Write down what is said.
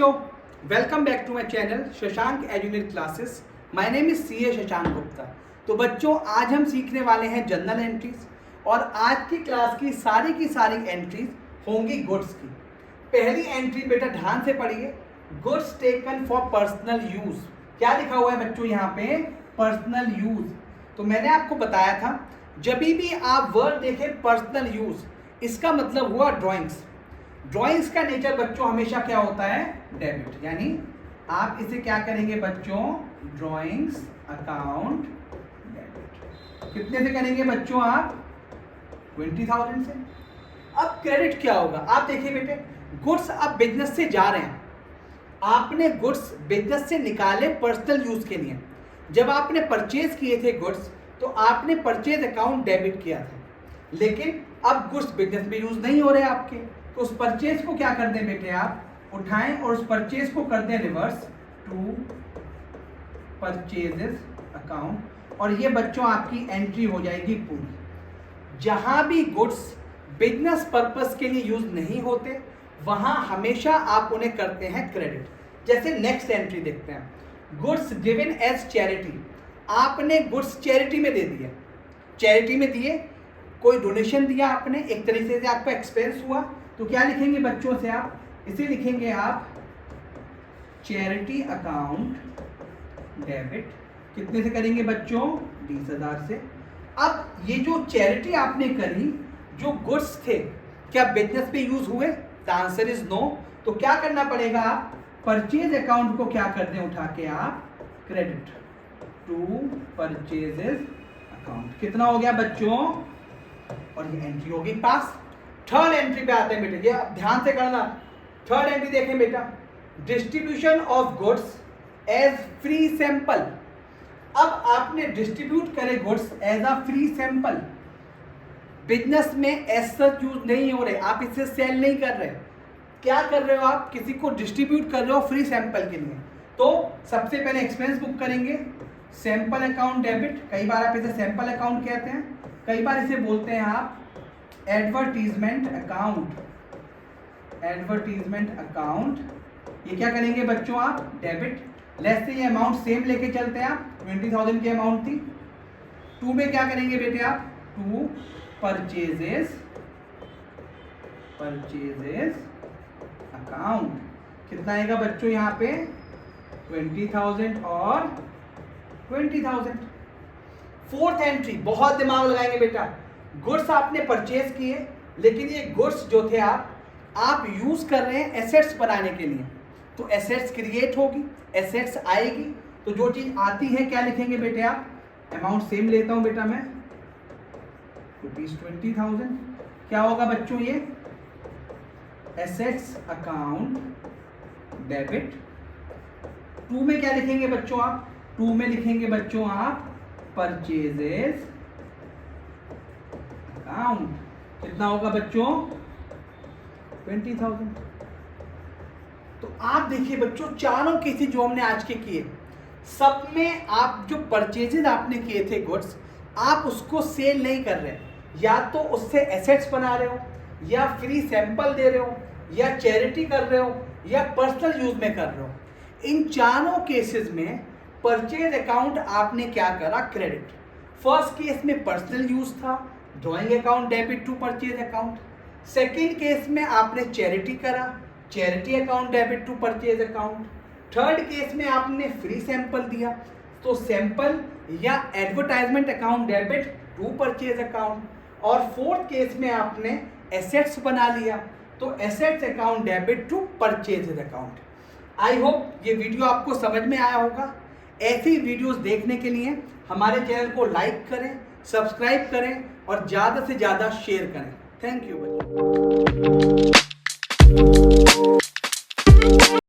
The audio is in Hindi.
बच्चों, welcome back to my channel Shashank educate classes. My name is CA Shashank Gupta. तो बच्चों, आज हम सीखने वाले हैं जनरल एंट्रीज और आज की क्लास की सारी एंट्रीज होंगी गुड्स की। पहली एंट्री बेटा ध्यान से पढ़िए, goods taken for personal use. क्या लिखा हुआ है बच्चों यहाँ पे? Personal use. तो मैंने आपको बताया था जब भी आप वर्ड देखें पर्सनल यूज, इसका मतलब हुआ ड्राइंग्स। ड्राइंग्स का नेचर बच्चों हमेशा क्या होता है? डेबिट। यानी आप इसे क्या करेंगे बच्चों? Drawings account debit. कितने से करेंगे बच्चों आप? 20,000 से। अब क्रेडिट क्या होगा? आप देखिए बेटे, गुड्स आप बिजनेस से जा रहे हैं, आपने गुड्स बिजनेस से निकाले पर्सनल यूज के लिए। जब आपने परचेज किए थे गुड्स तो आपने परचेज अकाउंट डेबिट किया था, लेकिन अब गुड्स बिजनेस में यूज नहीं हो रहे आपके, तो उस परचेज को क्या कर दें बेटे? आप उठाएं और उस परचेज को कर दें रिवर्स टू परचेजेस अकाउंट, और ये बच्चों आपकी एंट्री हो जाएगी पूरी। जहां भी गुड्स बिजनेस पर्पस के लिए यूज नहीं होते वहां हमेशा आप उन्हें करते हैं क्रेडिट। जैसे नेक्स्ट एंट्री देखते हैं, गुड्स गिवन एज चैरिटी। आपने गुड्स चैरिटी में दे दिए, चैरिटी में दिए, कोई डोनेशन दिया आपने, एक तरीके से आपका एक्सपेंस हुआ, तो क्या लिखेंगे बच्चों से? आप इसे लिखेंगे आप चैरिटी अकाउंट डेबिट। कितने से करेंगे बच्चों? 20,000 से। अब ये जो चैरिटी आपने करी, जो गुड्स थे, क्या बिजनेस पे यूज हुए? The answer is no. तो क्या करना पड़ेगा? आप परचेज अकाउंट को क्या कर दें? उठा के आप क्रेडिट टू परचेजेस अकाउंट। कितना हो गया बच्चों? और ये एंट्री होगी पास। थर्ड एंट्री पे आते हैं बेटे, ये ध्यान से करना। थर्ड एंट्री देखें बेटा, distribution of goods as free sample. अब आपने डिस्ट्रीब्यूट करे goods as a free sample. Business में एज सच यूज नहीं हो रहे, आप इसे सेल नहीं कर रहे। क्या कर रहे हो? आप किसी को डिस्ट्रीब्यूट कर रहे हो फ्री सैंपल के लिए। तो सबसे पहले एक्सपेंस बुक करेंगे, सैंपल अकाउंट डेबिट। कई बार आप इसे सैंपल अकाउंट कहते हैं, कई बार इसे बोलते हैं आप एडवर्टीजमेंट अकाउंट। एडवर्टीजमेंट अकाउंट ये क्या करेंगे बच्चों? आप डेबिट। लेस से ये अमाउंट सेम लेके चलते हैं, आप 20,000 की अमाउंट थी। टू में क्या करेंगे बेटे आप? To purchases account. कितना आएगा बच्चों यहाँ पे? 20,000 और 20,000। फोर्थ एंट्री, बहुत दिमाग लगाएंगे बेटा। गुड्स आपने परचेज किए, लेकिन ये गुड्स जो थे आप यूज कर रहे हैं एसेट्स बनाने के लिए, तो एसेट्स क्रिएट होगी, एसेट्स आएगी। तो जो चीज आती है क्या लिखेंगे बेटे आप? अमाउंट सेम लेता हूं बेटा मैं, ₹20,000। क्या होगा बच्चों? ये एसेट्स अकाउंट डेबिट। टू में क्या लिखेंगे बच्चों आप? टू में लिखेंगे बच्चों आप परचेजेस अकाउंट। कितना होगा बच्चों? 20,000। तो आप देखिए बच्चों, चारों केसेस जो हमने आज के किए, सब में आप जो परचेजेस आपने किए थे गुड्स, आप उसको सेल नहीं कर रहे, या तो उससे एसेट्स बना रहे हो, या फ्री सैंपल दे रहे हो, या चैरिटी कर रहे हो, या पर्सनल यूज में कर रहे हो। इन चारों केसेस में परचेज अकाउंट आपने क्या करा? क्रेडिट। फर्स्ट केस में पर्सनल यूज था, drawing account debit to purchase account. Second case में आपने चैरिटी करा, charity account debit to purchase account. Third case में आपने फ्री सैंपल दिया, तो सैंपल या advertisement account debit to purchase account. और फोर्थ केस में आपने एसेट्स बना लिया, तो assets account debit to purchase account. I hope ये वीडियो आपको समझ में आया होगा। ऐसी वीडियोस देखने के लिए हमारे चैनल को लाइक करें, सब्सक्राइब करें और ज़्यादा से ज़्यादा शेयर करें। थैंक यू बच्चों।